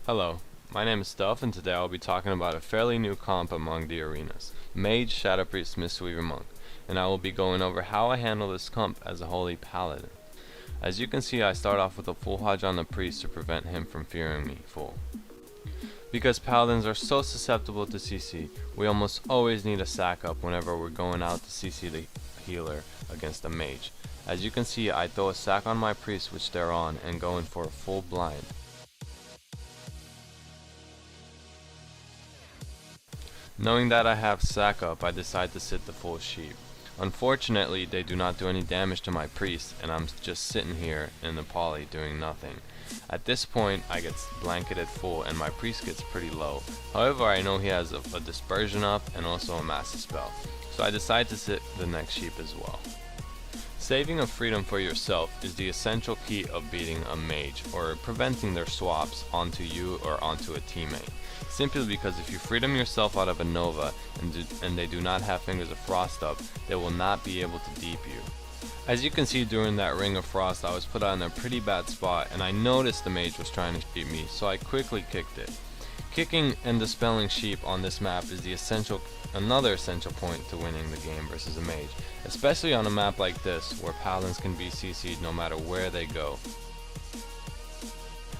Hello, my name is Thelf, and today I'll be talking about a fairly new comp among the arenas, Mage, Shadow Priest, Mistweaver, Monk, and I will be going over how I handle this comp as a holy paladin. As you can see, I start off with a full hodge on the priest to prevent him from fearing me full. Because paladins are so susceptible to CC, we almost always need a sack up whenever we're going out to CC the healer against a mage. As you can see, I throw a sack on my priest which they're on and go in for a full blind. Knowing that I have sack up, I decide to sit the full sheep. Unfortunately, they do not do any damage to my priest, and I'm just sitting here in the poly doing nothing. At this point, I get blanketed full, and my priest gets pretty low. However, I know he has a dispersion up and also a master spell, so I decide to sit the next sheep as well. Saving a freedom for yourself is the essential key of beating a mage, or preventing their swaps onto you or onto a teammate. Simply because if you freedom yourself out of a Nova and they do not have Fingers of Frost up, they will not be able to deep you. As you can see, during that Ring of Frost, I was put out in a pretty bad spot, and I noticed the mage was trying to shoot me, so I quickly kicked it. Kicking and dispelling sheep on this map is another essential point to winning the game versus a mage, especially on a map like this where paladins can be CC'd no matter where they go.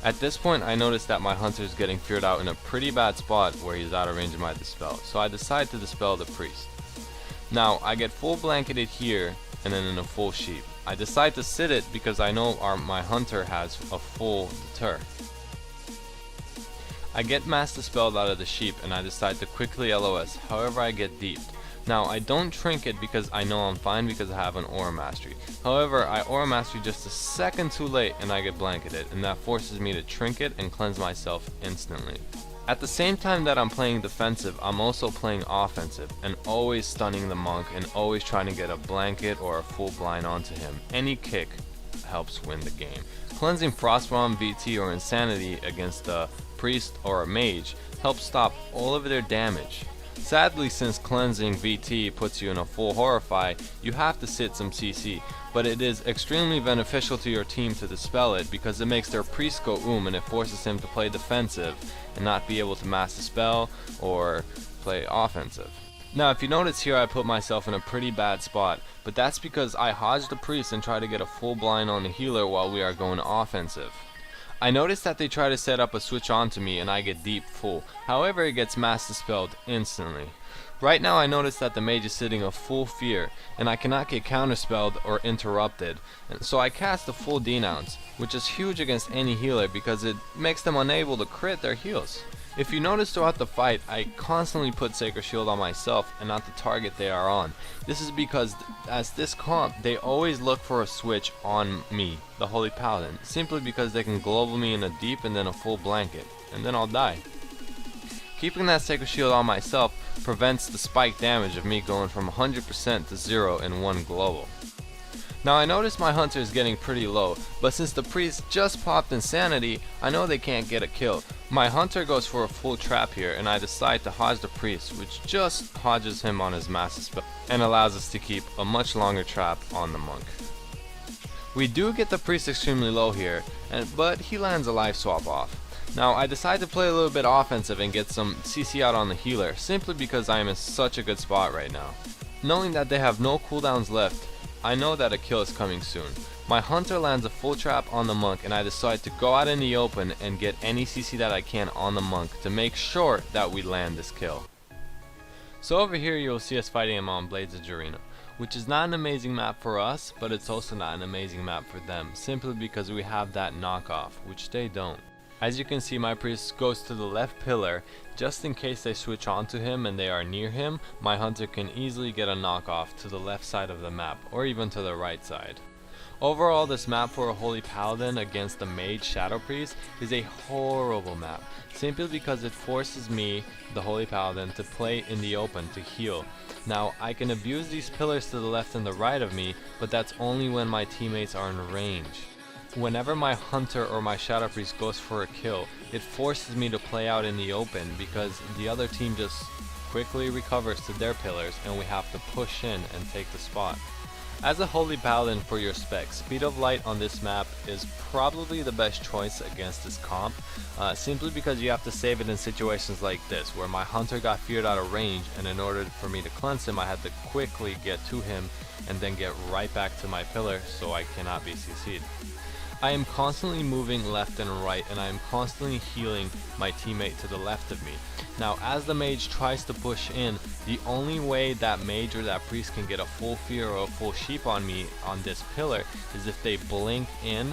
At this point, I noticed that my hunter is getting feared out in a pretty bad spot where he's out of range of my dispel, so I decide to dispel the priest. Now, I get full blanketed here and then in a full sheep. I decide to sit it because I know my hunter has a full deter. I get mass dispelled out of the sheep and I decide to quickly LOS, however I get deeped. Now, I don't trinket because I know I'm fine because I have an aura mastery. However, I aura mastery just a second too late and I get blanketed, and that forces me to trinket and cleanse myself instantly. At the same time that I'm playing defensive, I'm also playing offensive and always stunning the monk and always trying to get a blanket or a full blind onto him. Any kick helps win the game. Cleansing Frostbomb, VT, or Insanity against a priest or a mage helps stop all of their damage. Sadly, since cleansing VT puts you in a full horrify, you have to sit some CC, but it is extremely beneficial to your team to dispel it because it makes their priest go and it forces him to play defensive and not be able to mass dispel or play offensive. Now, if you notice here, I put myself in a pretty bad spot, but that's because I hodged the priest and try to get a full blind on the healer while we are going offensive. I notice that they try to set up a switch onto me and I get deep full. However, it gets mass dispelled instantly. Right now I notice that the mage is sitting a full fear and I cannot get counterspelled or interrupted. And so I cast a full denounce, which is huge against any healer because it makes them unable to crit their heals. If you notice throughout the fight, I constantly put Sacred Shield on myself and not the target they are on. This is because as this comp, they always look for a switch on me, the Holy Paladin, simply because they can global me in a deep and then a full blanket, and then I'll die. Keeping that Sacred Shield on myself prevents the spike damage of me going from 100% to 0 in one global. Now I notice my hunter is getting pretty low, but since the priest just popped Insanity, I know they can't get a kill. My hunter goes for a full trap here and I decide to hodge the priest, which just hodges him on his massive spell and allows us to keep a much longer trap on the monk. We do get the priest extremely low here, but he lands a life swap off. Now I decide to play a little bit offensive and get some CC out on the healer, simply because I am in such a good spot right now. Knowing that they have no cooldowns left, I know that a kill is coming soon. My hunter lands a full trap on the monk and I decide to go out in the open and get any CC that I can on the monk to make sure that we land this kill. So over here you'll see us fighting him on Blades of Jarena, which is not an amazing map for us, but it's also not an amazing map for them, simply because we have that knockoff, which they don't. As you can see, my priest goes to the left pillar. Just in case they switch onto him and they are near him, my hunter can easily get a knockoff to the left side of the map, or even to the right side. Overall, this map for a Holy Paladin against the Mage Shadow Priest is a horrible map, simply because it forces me, the Holy Paladin, to play in the open to heal. Now, I can abuse these pillars to the left and the right of me, but that's only when my teammates are in range. Whenever my hunter or my shadow priest goes for a kill, it forces me to play out in the open because the other team just quickly recovers to their pillars and we have to push in and take the spot. As a holy paladin for your spec, speed of light on this map is probably the best choice against this comp, simply because you have to save it in situations like this, where my hunter got feared out of range, and in order for me to cleanse him I had to quickly get to him and then get right back to my pillar so I cannot be CC'd. I am constantly moving left and right, and I am constantly healing my teammate to the left of me. Now as the mage tries to push in, the only way that mage or that priest can get a full fear or a full sheep on me on this pillar is if they blink in,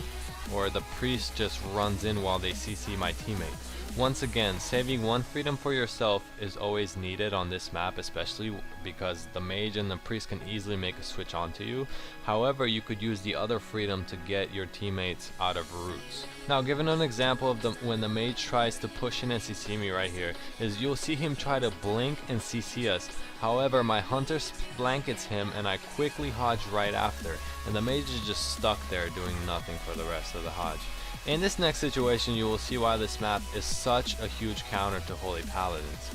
or the priest just runs in while they CC my teammate. Once again, saving one freedom for yourself is always needed on this map, especially because the mage and the priest can easily make a switch onto you. However, you could use the other freedom to get your teammates out of roots. Now, given an example of when the mage tries to push in and CC me right here, is you'll see him try to blink and CC us. However, my hunter blankets him and I quickly hodge right after, and the mage is just stuck there doing nothing for the rest of the hodge. In this next situation, you will see why this map is such a huge counter to Holy Paladins.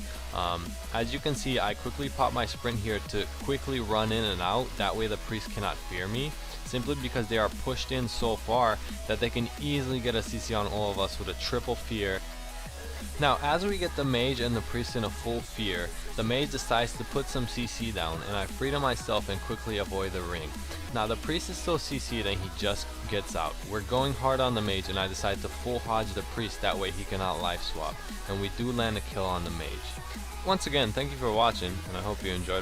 As you can see, I quickly pop my sprint here to quickly run in and out, that way the priest cannot fear me, simply because they are pushed in so far that they can easily get a CC on all of us with a triple fear. Now as we get the mage and the priest in a full fear, the mage decides to put some CC down, and I freedom myself and quickly avoid the ring. Now the priest is still CC'd and he just gets out. We're going hard on the mage and I decide to full hodge the priest, that way he cannot life swap, and we do land a kill on the mage. Once again, thank you for watching, and I hope you enjoyed